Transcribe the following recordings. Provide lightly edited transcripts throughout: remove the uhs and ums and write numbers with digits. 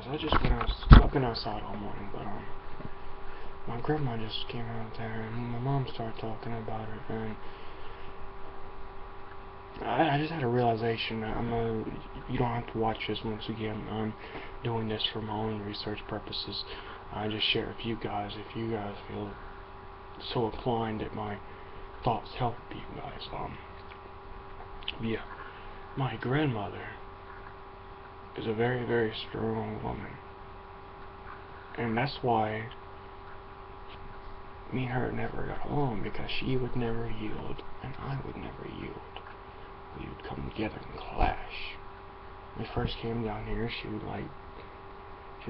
guys. I've been outside all morning, but my grandma just came out there, and my mom started talking about it, and I just had a realization that you don't have to watch this once again. I'm doing this for my own research purposes. I just share it with you guys if you guys feel so inclined that my thoughts help you guys. Yeah, my grandmother is a very, very strong woman, and that's why me and her never got along, because she would never yield and I would never yield. We would come together and clash. When we first came down here, she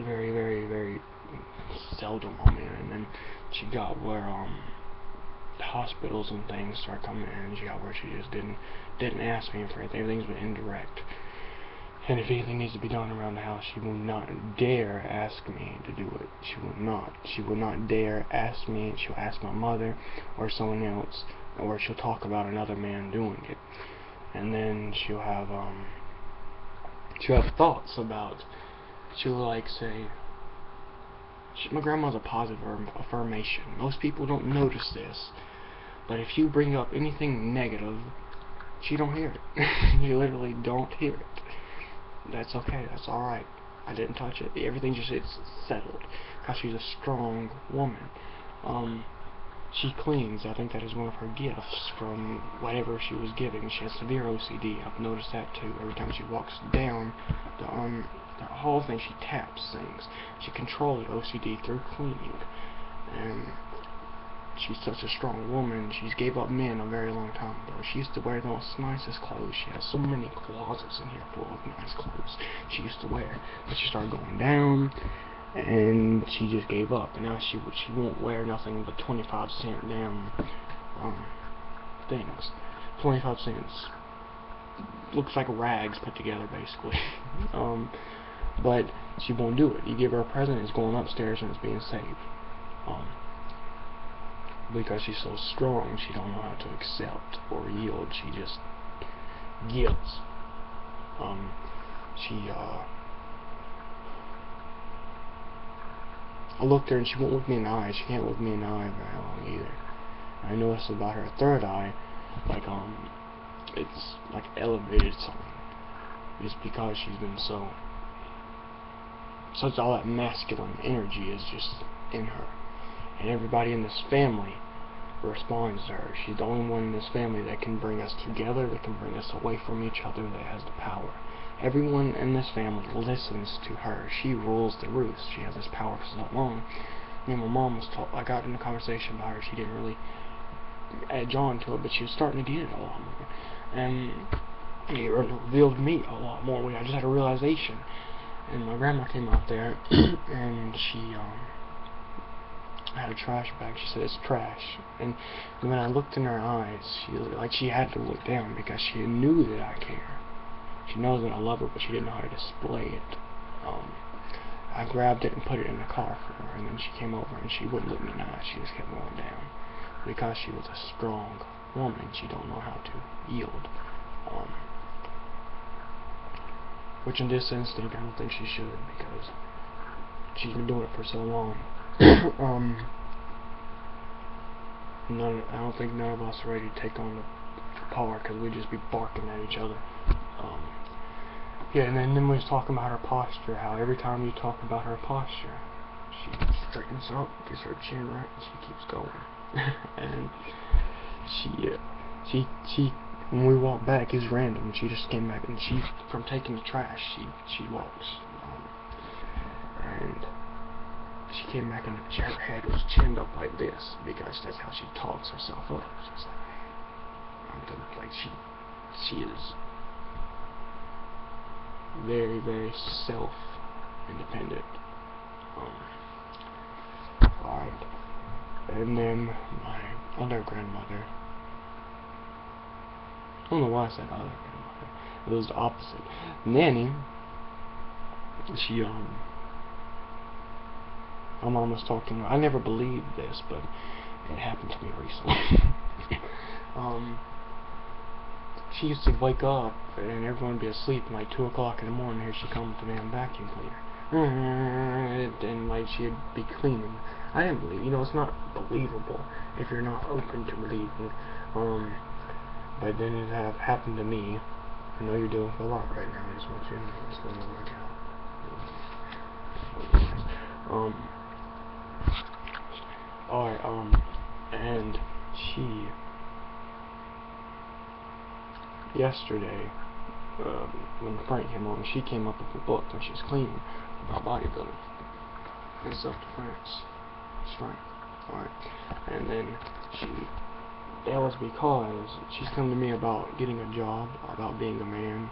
very, very, very seldom come in, and then she got where the hospitals and things started coming in, and she got where she just didn't ask me for anything. Everything's been indirect. And if anything needs to be done around the house, she will not dare ask me to do it. She will not. She will not dare ask me. She'll ask my mother or someone else, or she'll talk about another man doing it. And then she'll have thoughts about. She'll like say. My grandma's a positive affirmation. Most people don't notice this, but if you bring up anything negative, she don't hear it. You literally don't hear it. That's okay, that's alright. I didn't touch it. Everything just it's settled. Because she's a strong woman. She cleans. I think that is one of her gifts from whatever she was giving. She has severe OCD. I've noticed that too. Every time she walks down the whole thing, she taps things. She controls OCD through cleaning. And she's such a strong woman. She's gave up men a very long time ago. She used to wear the most nicest clothes. She has so many closets in here full of nice clothes she used to wear. But she started going down, and she just gave up. And now she won't wear nothing but 25-cent damn things. 25 cents. Looks like rags put together, basically. But she won't do it. You give her a present, it's going upstairs and it's being saved. Because she's so strong, she don't know how to accept or yield. She just gives. I looked at her and she won't look me in the eye. She can't look me in the eye very long either. I noticed about her third eye, it's like elevated something. It's because she's been such all that masculine energy is just in her. And everybody in this family responds to her. She's the only one in this family that can bring us together, that can bring us away from each other, that has the power. Everyone in this family listens to her. She rules the roost. She has this power for so long. Me and my mom I got in a conversation about her. She didn't really edge on to it, but she was starting to get it a lot more. And it revealed me a lot more. I just had a realization. And my grandma came out there, and she had a trash bag. She said it's trash. And when I looked in her eyes, she had to look down because she knew that I care. She knows that I love her, but she didn't know how to display it. I grabbed it and put it in the car for her, and then she came over and she wouldn't look me in the eyes. She just kept going down because she was a strong woman. She don't know how to yield. Which in this instinct, I don't think she should, because she's been doing it for so long. I don't think none of us are ready to take on the power, because we'd just be barking at each other. Yeah, and then we was talking about her posture, how every time you talk about her posture, she straightens up, gets her chin right, and she keeps going. And she when we walked back, it's random. She just came back, and from taking the trash, she walks. And she came back, and her head was chinned up like this, because that's how she talks herself up. She's like she is very, very self-independent. Alright. And then my other grandmother, I don't know why I said other grandmother. It was the opposite. Nanny, my mom was talking. I never believed this, but it happened to me recently. She used to wake up and everyone would be asleep, and like 2 o'clock in the morning, here she comes with the damn vacuum cleaner. and like she'd be cleaning. I didn't believe, it's not believable if you're not open to believing. But then it happened to me. I know you're dealing with a lot right now. I just want you to know it's going to work out. Alright, and she, yesterday, when Frank came over, she came up with a book when she was cleaning about bodybuilding and self-defense, strength. Alright, and then that was because she's come to me about getting a job, about being a man.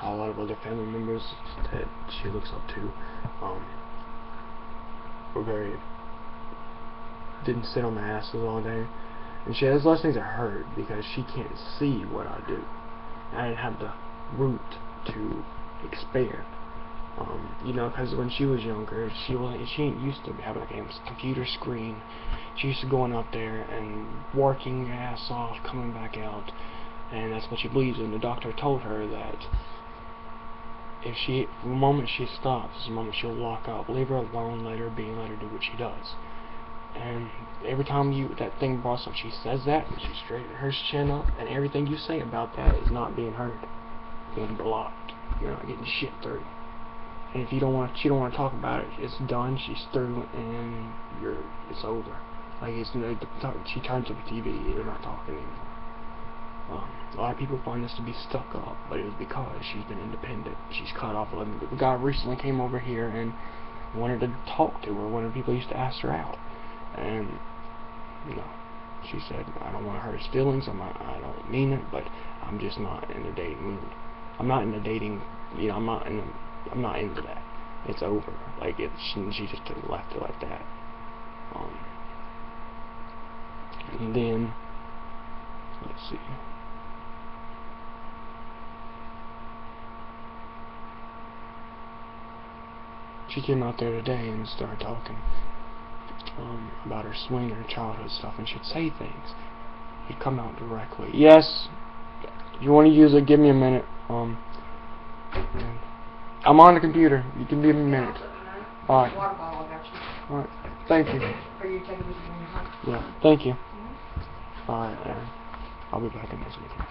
A lot of other family members that she looks up to didn't sit on their asses all day. And she has less things to hurt because she can't see what I do. I didn't have the root to expand. Because when she was younger, she ain't used to having like a computer screen. She used to going up there and working her ass off, coming back out, and that's what she believes in. The doctor told her that the moment she stops, is the moment she'll lock up. Leave her alone, let her be, and let her do what she does. And every time that thing brought up, she says that, and she straightens her chin up, and everything you say about that is not being heard, being blocked. You're not getting shit through. And if she don't want to talk about it, it's done. She's through, and it's over. Like she turns up the TV. You're not talking anymore. A lot of people find this to be stuck up, but it was because she's been independent. She's cut off. The guy recently came over here and wanted to talk to her. One of the people used to ask her out, and she said, "I don't want to hurt his feelings. I don't mean it, but I'm just not in the dating mood. I'm not in the dating. I'm not into that. It's over." Like she just left it like that. And then let's see. She came out there today and started talking about her swing and her childhood stuff, and she'd say things. He'd come out directly. Yes, you want to use it? Give me a minute. I'm on the computer. You can give me a minute. Alright. Water bottle, I got you. Alright. Thank you. Are you taking this in your house? Yeah. Thank you. Alright, I'll be back in this minute.